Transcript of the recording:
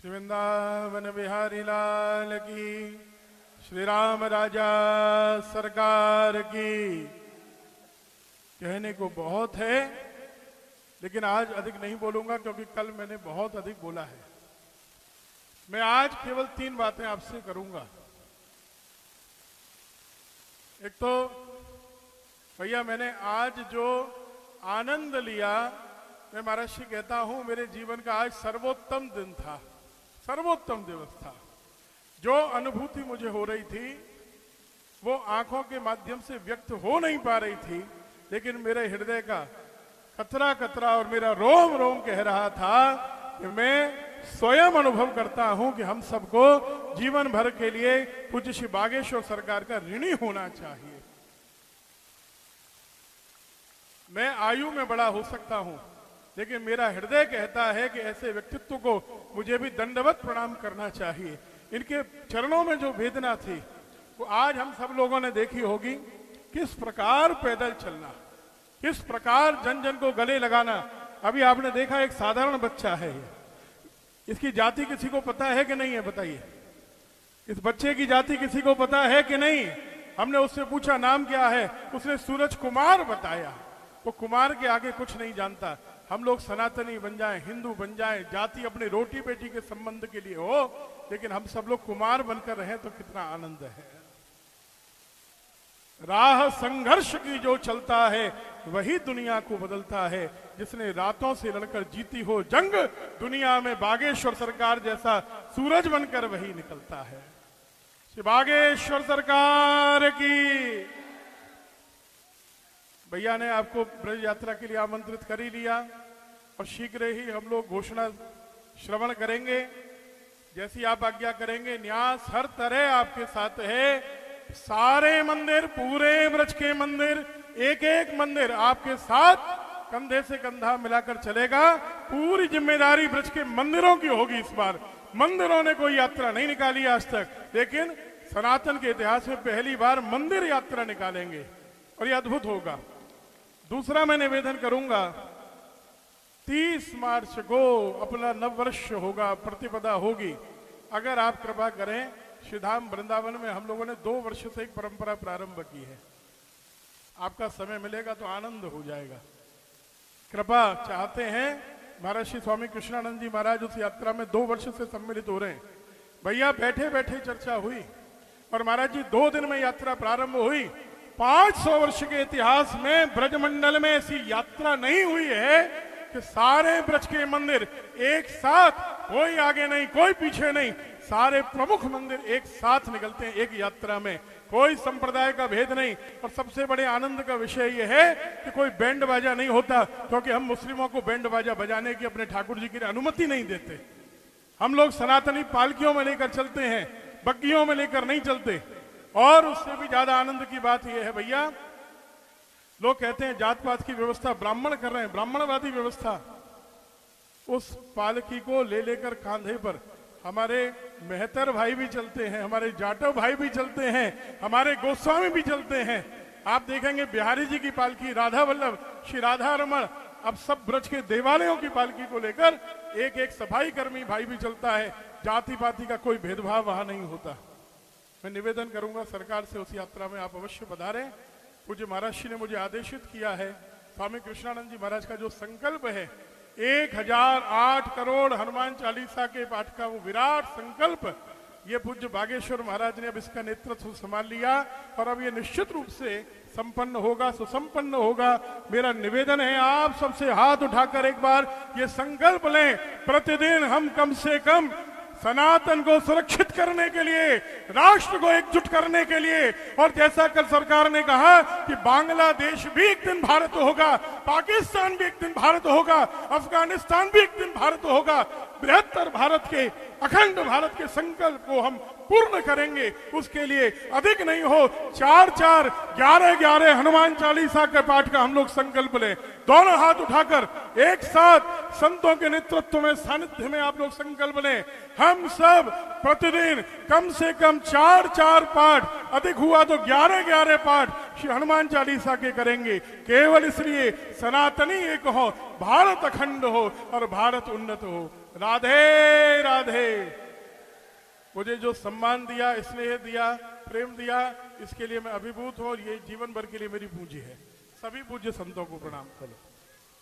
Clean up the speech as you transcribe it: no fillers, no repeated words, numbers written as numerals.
श्री वृंदावन बिहारी लाल की, श्री राम राजा सरकार की। कहने को बहुत है, लेकिन आज अधिक नहीं बोलूंगा क्योंकि कल मैंने बहुत अधिक बोला है। मैं आज केवल 3 बातें आपसे करूंगा। एक तो भैया मैंने आज जो आनंद लिया, मैं महाराज से कहता हूं मेरे जीवन का आज सर्वोत्तम दिन था, सर्वोत्तम दिवस था। जो अनुभूति मुझे हो रही थी वो आंखों के माध्यम से व्यक्त हो नहीं पा रही थी, लेकिन मेरे हृदय का कतरा कतरा और मेरा रोम रोम कह रहा था कि मैं स्वयं अनुभव करता हूं कि हम सबको जीवन भर के लिए पूज्य श्री बागेश्वर सरकार का ऋणी होना चाहिए। मैं आयु में बड़ा हो सकता हूं, लेकिन मेरा हृदय कहता है कि ऐसे व्यक्तित्व को मुझे भी दंडवत प्रणाम करना चाहिए। इनके चरणों में जो वेदना थी वो आज हम सब लोगों ने देखी होगी। किस प्रकार पैदल चलना, किस प्रकार जन जन को गले लगाना। अभी आपने देखा एक साधारण बच्चा है, इसकी जाति किसी को पता है कि नहीं है? बताइए, इस बच्चे की जाति किसी को पता है कि नहीं? हमने उससे पूछा नाम क्या है, उसने सूरज कुमार बताया। वो कुमार के आगे कुछ नहीं जानता। हम लोग सनातनी बन जाएं, हिंदू बन जाएं, जाति अपनी रोटी बेटी के संबंध के लिए हो, लेकिन हम सब लोग कुमार बनकर रहें तो कितना आनंद है। राह संघर्ष की जो चलता है वही दुनिया को बदलता है। जिसने रातों से लड़कर जीती हो जंग, दुनिया में बागेश्वर सरकार जैसा सूरज बनकर वही निकलता है। श्री बागेश्वर सरकार की। भैया ने आपको ब्रज यात्रा के लिए आमंत्रित कर ही लिया और शीघ्र ही हम लोग घोषणा श्रवण करेंगे। जैसी आप आज्ञा करेंगे, न्यास हर तरह आपके साथ है। सारे मंदिर, पूरे ब्रज के मंदिर, एक एक मंदिर आपके साथ कंधे से कंधा मिलाकर चलेगा। पूरी जिम्मेदारी ब्रज के मंदिरों की होगी इस बार। मंदिरों ने कोई यात्रा नहीं निकाली आज तक, लेकिन सनातन के इतिहास में पहली बार मंदिर यात्रा निकालेंगे और यह अद्भुत होगा। दूसरा मैं निवेदन करूंगा, 30 मार्च को अपना नववर्ष होगा, प्रतिपदा होगी। अगर आप कृपा करें, श्रीधाम वृंदावन में हम लोगों ने 2 वर्ष से एक परंपरा प्रारंभ की है। आपका समय मिलेगा तो आनंद हो जाएगा। कृपा चाहते हैं, महाराज श्री स्वामी कृष्णानंद जी महाराज उस यात्रा में 2 वर्ष से सम्मिलित हो रहे हैं। भैया बैठे बैठे चर्चा हुई और महाराज जी 2 दिन में यात्रा प्रारंभ हुई। 500 वर्ष के इतिहास में ब्रजमंडल में ऐसी यात्रा नहीं हुई है कि सारे ब्रज के मंदिर एक साथ, कोई आगे नहीं कोई पीछे नहीं, सारे प्रमुख मंदिर एक साथ निकलते हैं एक यात्रा में। कोई संप्रदाय का भेद नहीं। और सबसे बड़े आनंद का विषय यह है कि कोई बैंड बाजा नहीं होता, क्योंकि हम मुस्लिमों को बैंड बाजा बजाने की अपने ठाकुर जी की अनुमति नहीं देते। हम लोग सनातनी पालकियों में लेकर चलते हैं, बग्गियों में लेकर नहीं चलते। और उससे भी ज्यादा आनंद की बात यह है भैया, लोग कहते हैं जात पात की व्यवस्था ब्राह्मण कर रहे हैं, ब्राह्मणवादी व्यवस्था। उस पालकी को ले लेकर कांधे पर हमारे मेहतर भाई भी चलते हैं, हमारे जाटव भाई भी चलते हैं, हमारे गोस्वामी भी चलते हैं। आप देखेंगे बिहारी जी की पालकी, राधा वल्लभ, श्री राधा रमण, अब सब ब्रज के देवालयों की पालकी को लेकर एक एक सफाई कर्मी भाई भी चलता है। जाति पाति का कोई भेदभाव वहां नहीं होता। मैं निवेदन करूंगा सरकार से, उस यात्रा में आप अवश्य पधारें। पूज्य महाराज जी ने मुझे आदेशित किया है, स्वामी कृष्णानंद जी महाराज का जो संकल्प है 1008 करोड़ हनुमान चालीसा के पाठ का वो विराट संकल्प, ये पूज्य बागेश्वर महाराज ने अब इसका नेतृत्व संभाल लिया और अब ये निश्चित रूप से संपन्न होगा, सुसंपन्न होगा। मेरा निवेदन है आप सबसे हाथ उठाकर एक बार ये संकल्प लें, प्रतिदिन हम कम से कम सनातन को सुरक्षित करने के लिए, राष्ट्र को एकजुट करने के लिए, और जैसा कल सरकार ने कहा कि बांग्लादेश भी एक दिन भारत होगा, पाकिस्तान भी एक दिन भारत होगा, अफगानिस्तान भी एक दिन भारत होगा, बृहत्तर भारत के, अखंड भारत के संकल्प को हम पूर्ण करेंगे। उसके लिए अधिक नहीं हो 4-4, 11-11 हनुमान चालीसा के पाठ का हम लोग संकल्प लें। दोनों हाथ उठाकर एक साथ संतों के नेतृत्व में, सानिध्य में आप लोग संकल्प लें। हम सब प्रतिदिन कम से कम 4-4 पाठ, अधिक हुआ तो 11-11 पाठ श्री हनुमान चालीसा के करेंगे। केवल इसलिए सनातनी एक हो, भारत अखंड हो और भारत उन्नत हो। राधे राधे। मुझे जो सम्मान दिया, स्नेह दिया, प्रेम दिया, इसके लिए मैं अभिभूत हूं और ये जीवन भर के लिए मेरी पूंजी है। सभी पूज्य संतों को प्रणाम करो।